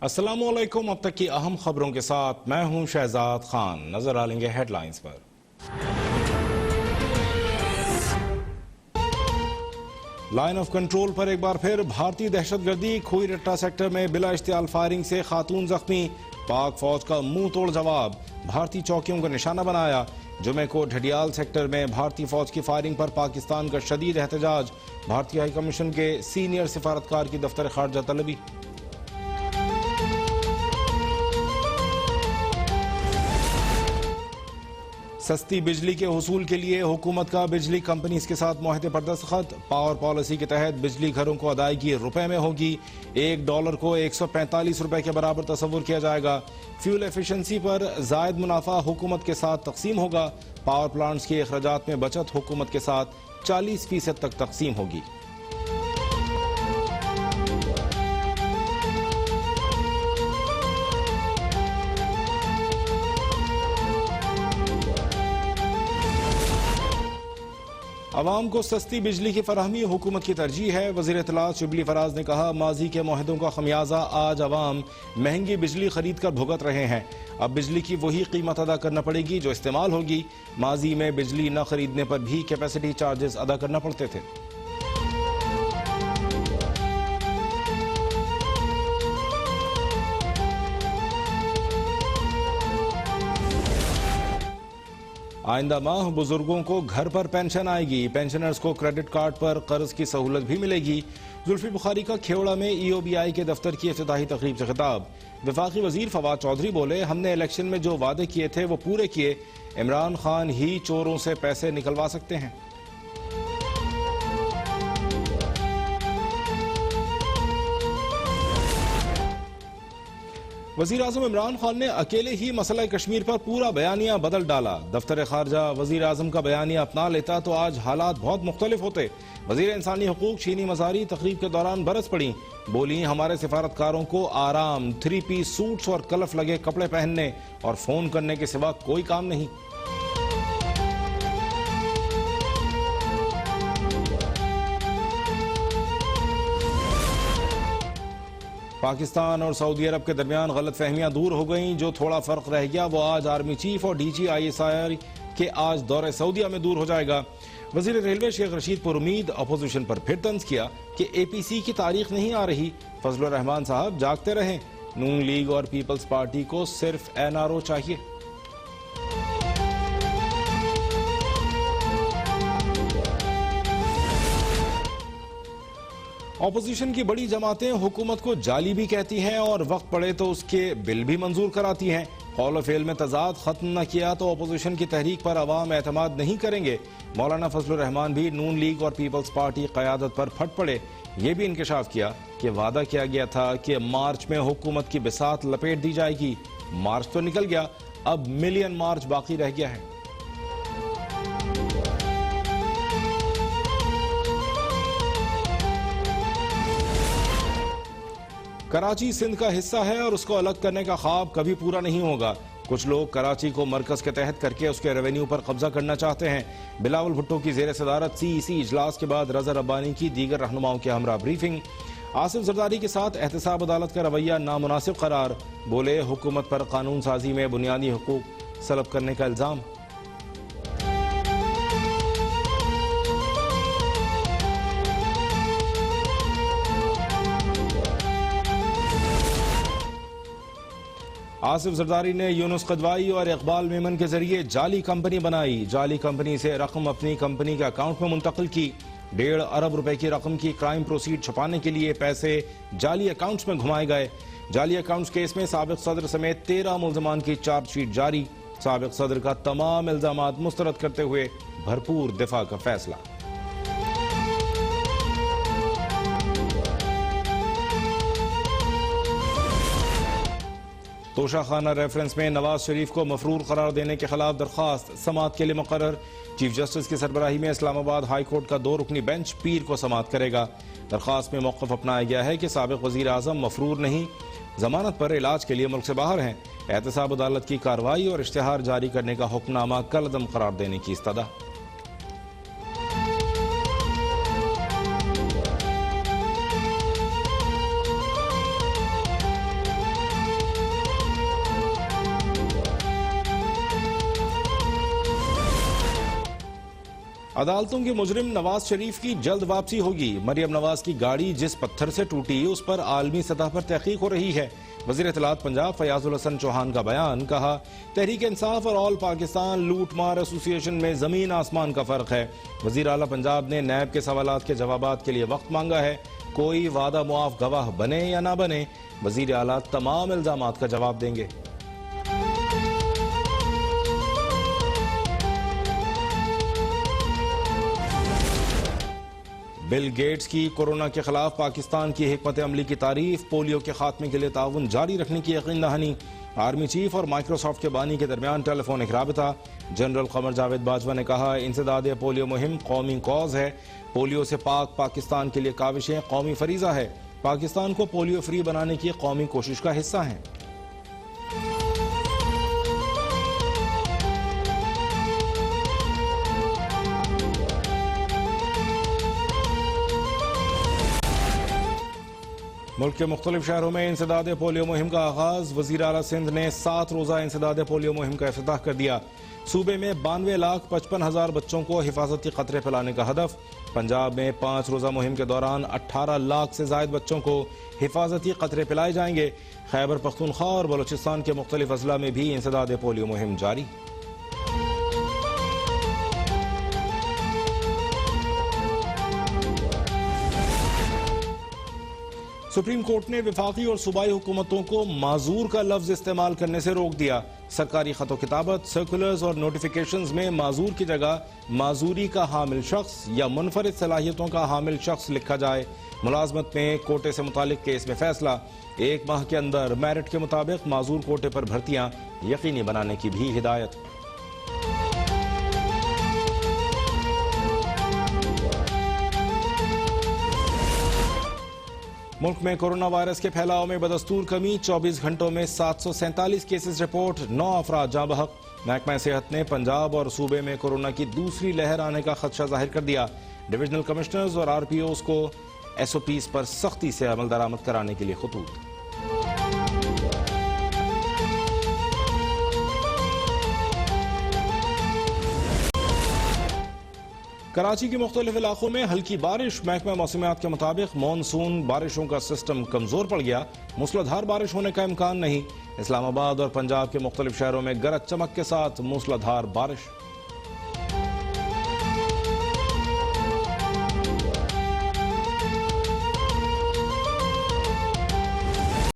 अस्सलामुअलैकुम। अब तक की अहम खबरों के साथ मैं हूं शहजाद खान। नजर डालेंगे हेडलाइंस पर। लाइन ऑफ कंट्रोल पर एक बार फिर भारतीय दहशतगर्दी। खोई रट्टा सेक्टर में बिला इश्तियाल फायरिंग से खातून जख्मी। पाक फौज का मुंह तोड़ जवाब। भारतीय चौकियों को निशाना बनाया। जुमे को ढडियाल सेक्टर में भारतीय फौज की फायरिंग पर पाकिस्तान का शदीद एहतजाज। भारतीय हाई कमीशन के सीनियर सिफारतकार की दफ्तर खारजा तलबी। सस्ती बिजली के हुसूल के लिए हुकूमत का बिजली कंपनीज के साथ मुआहदे पर दस्तखत। पावर पॉलिसी के तहत बिजली घरों को अदायगी रुपए में होगी। $1 को 145 रुपए के बराबर तस्वुर किया जाएगा। फ्यूल एफिशिएंसी पर जायद मुनाफा हुकूमत के साथ तकसीम होगा। पावर प्लांट्स के अखराजात में बचत हुकूमत के साथ 40% तक तकसीम होगी। अवाम को सस्ती बिजली की फराहमी हुकूमत की तरजीह है। वज़ीर इत्तलात शिबली फराज ने कहा, माजी के मुआहदों का खमियाजा आज अवाम महंगी बिजली खरीद कर भुगत रहे हैं। अब बिजली की वही कीमत अदा करना पड़ेगी जो इस्तेमाल होगी। माजी में बिजली न खरीदने पर भी कैपेसिटी चार्जेस अदा करना पड़ते थे। आइंदा माह बुजुर्गों को घर पर पेंशन आएगी। पेंशनर्स को क्रेडिट कार्ड पर कर्ज की सहूलत भी मिलेगी। जुल्फी बुखारी का खेवड़ा में EOBI के दफ्तर की इफ्तिताही तकरीब से खिताब। वफाकी वजीर फवाद चौधरी बोले, हमने इलेक्शन में जो वादे किए थे वो पूरे किए। इमरान खान ही चोरों से पैसे निकलवा सकते हैं। वजीर आजम इमरान खान ने अकेले ही मसला कश्मीर पर पूरा बयानिया बदल डाला। दफ्तर खारजा वजीर आजम का बयानिया अपना लेता तो आज हालात बहुत मुख्तलिफ होते। वजीर इंसानी हकूक शीनी मजारी तकरीब के दौरान बरस पड़ी। बोली, हमारे सिफारतकारों को आराम, 3 पीस सूट्स और कलफ लगे कपड़े पहनने और फोन करने के सिवा कोई काम नहीं। पाकिस्तान और सऊदी अरब के दरमियान गलत फहमियां दूर हो गईं। जो थोड़ा फर्क रह गया वो आज आर्मी चीफ और DG ISR के आज दौरे सऊदिया में दूर हो जाएगा। वजीर रेलवे शेख रशीद पर उम्मीद। अपोजिशन पर फिर तंज किया कि APC की तारीख नहीं आ रही। फजलुर रहमान साहब जागते रहें। नून लीग और पीपल्स पार्टी को सिर्फ NRO चाहिए। ऑपोजिशन की बड़ी जमातें हुकूमत को जाली भी कहती हैं और वक्त पड़े तो उसके बिल भी मंजूर कराती हैं। कौल फेल में तजाद खत्म न किया तो ऑपोजिशन की तहरीक पर अवाम एतमाद नहीं करेंगे। मौलाना फजलुर रहमान भी नून लीग और पीपल्स पार्टी क़यादत पर फट पड़े। ये भी इंकशाफ किया कि वादा किया गया था कि मार्च में हुकूमत की बिसात लपेट दी जाएगी। मार्च तो निकल गया, अब मिलियन मार्च बाकी रह गया है। कराची सिंध का हिस्सा है और उसको अलग करने का ख्वाब कभी पूरा नहीं होगा। कुछ लोग कराची को मरकज के तहत करके उसके रेवेन्यू पर कब्जा करना चाहते हैं। बिलावल भुट्टो की जेर सदारत CEC इजलास के बाद रजा रब्बानी की दीगर रहनुमाओं के हमरा ब्रीफिंग। आसिफ जरदारी के साथ एहतसाब अदालत का रवैया नामुनासिब करार। बोले, हुकूमत पर कानून साजी में बुनियादी हुकूक सलब करने का इल्जाम। आसिफ जरदारी ने यूनुस कदवाई और इकबाल मेमन के जरिए जाली कंपनी बनाई। जाली कंपनी से रकम अपनी कंपनी के अकाउंट में मुंतकिल की। 1.5 अरब रुपए की रकम की क्राइम प्रोसीड छुपाने के लिए पैसे जाली अकाउंट्स में घुमाए गए। जाली अकाउंट्स केस में साबिक सदर समेत 13 मुल्जमान की चार्जशीट जारी। साबिक सदर का तमाम इल्जामात मुस्तरद करते हुए भरपूर दिफा का फैसला। तोशाखाना रेफरेंस में नवाज शरीफ को मफरूर करार देने के खिलाफ दरख्वास्त समाअत के लिए मुकर्रर। चीफ जस्टिस की सरबराही में इस्लामाबाद हाई कोर्ट का 2 रुकनी बेंच पीर को समाअत करेगा। दरख्वास्त में मौक़िफ़ अपनाया गया है कि साबिक़ वज़ीर आज़म मफरूर नहीं, जमानत पर इलाज के लिए मुल्क से बाहर हैं। एहतसाब अदालत की कार्रवाई और इश्तिहार जारी करने का हुक्मनामा कलअदम करार देने की इस्तदा। अदालतों के मुजरिम नवाज शरीफ की जल्द वापसी होगी। मरियम नवाज की गाड़ी जिस पत्थर से टूटी उस पर आलमी सतह पर तहकीक हो रही है। वजीर इत्तलात पंजाब फयाजुल हसन चौहान का बयान, कहा तहरीक इंसाफ और ऑल पाकिस्तान लूट मार एसोसिएशन में जमीन आसमान का फर्क है। वजीर आला पंजाब ने नैब के सवालात के जवाबात के लिए वक्त मांगा है। कोई वादा मुआफ गवाह बने या ना बने, वजीर आला तमाम इल्जामात का जवाब देंगे। बिल गेट्स की कोरोना के खिलाफ पाकिस्तान की हिकमत अमली की तारीफ। पोलियो के खात्मे के लिए ताउन जारी रखने की यकीन दहानी। आर्मी चीफ और माइक्रोसॉफ्ट के बानी के दरमियान टेलीफोनिक राबता। जनरल कमर जावेद बाजवा ने कहा इंसदाद पोलियो मुहिम कौमी कॉज है। पोलियो से पाक पाकिस्तान के लिए काविशें कौमी फरीजा है। पाकिस्तान को पोलियो फ्री बनाने की कौमी कोशिश का हिस्सा है। मुल्क के मुख्तलिफ शहरों में इंसदाद पोलियो मुहिम का आगाज। वजीर आला सिंध ने 7 रोजा इंसदाद पोलियो मुहिम का इफ्तिताह कर दिया। सूबे में 92,55,000 बच्चों को हिफाजती कतरे पिलाने का हदफ। पंजाब में 5 रोजा मुहिम के दौरान 18 लाख से जायद बच्चों को हिफाजती कतरे पिलाए जाएंगे। खैबर पख्तूनख्वा और बलोचिस्तान के मुख्तलिफ अजला में भी इंसदाद पोलियो मुहिम जारी। सुप्रीम कोर्ट ने विफाकी और सूबाई हुकूमतों को माजूर का लफ्ज इस्तेमाल करने से रोक दिया। सरकारी खतो किताबत, सर्कुलर्स और नोटिफिकेशंस में माजूर की जगह माजूरी का हामिल शख्स या मुनफरिद सलाहियतों का हामिल शख्स लिखा जाए। मुलाजमत में कोटे से मुतालिक केस में फैसला। 1 माह के अंदर मेरिट के मुताबिक माजूर कोटे पर भर्तियां यकीनी बनाने की भी हिदायत। मुल्क में कोरोना वायरस के फैलाव में बदस्तूर कमी। 24 घंटों में 747 केसेस रिपोर्ट। 9 अफराद जाँ बहक। महकमा सेहत ने पंजाब और सूबे में कोरोना की दूसरी लहर आने का खदशा जाहिर कर दिया। डिविजनल कमिश्नर्स और RPOs को SOPs पर सख्ती से अमल दरामद कराने के लिए खतूत। कराची के मुख्तलिफ इलाकों में हल्की बारिश। महकमा मौसमियात के मुताबिक मानसून बारिशों का सिस्टम कमजोर पड़ गया। मूसलाधार बारिश होने का इम्कान नहीं। इस्लामाबाद और पंजाब के मुख्तलिफ शहरों में गरज चमक के साथ मूसलाधार बारिश।